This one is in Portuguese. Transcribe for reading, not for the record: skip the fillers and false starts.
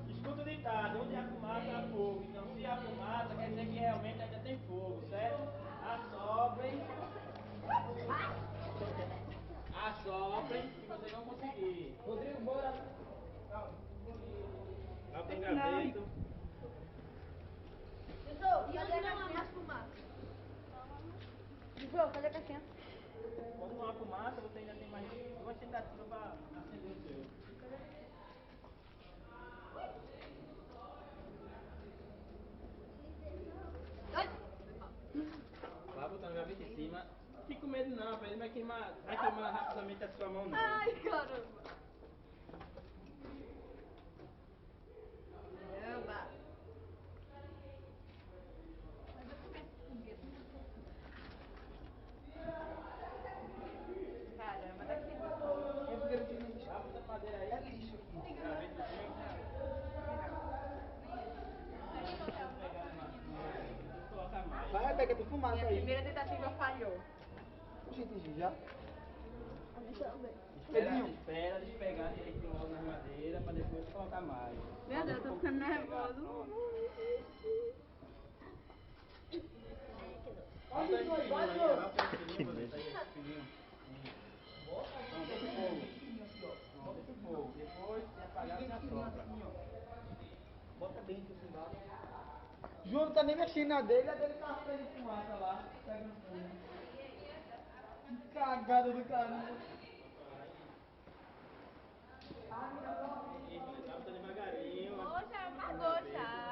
Escuta o ditado, onde há fumaça há fogo. Então se há fumaça, quer dizer que realmente ainda tem fogo, certo? Assoprem. Assoprem que vocês vão conseguir. Rodrigo, bora. Lá tem gaveto. Cadê a caixinha? Cadê a caixinha? Quando não há fumaça, você ainda tem mais duas tentativas para acender o seu. Vai botando a gaveta em cima. Não fica com medo não, ele vai queimar rapidamente a sua mão não. Ai, caramba. Caramba. Caramba, daqui. Vai botando madeira aí. É lixo aqui. Gaveta em cima. Colocar mais. Vai, pega tu fumaça Minha aí. primeira tentativa falhou. Gente, já. Espera despegar direitinho logo na madeira para depois colocar mais. Meu Deus, eu tô ficando nervoso. Bota esse fininho aí, bota esse fininho, você tá aí, esse fininho. Não, deixa o fogo. Não, deixa o fogo. Depois, se apagar, você assopra. Bota bem aqui o cigarro. João não tá nem mexendo na dele, a dele tá prendendo fumaça lá, pegando fogo. Que cagada do caramba. Isso, tá botando devagarinho. Poxa, apagou já.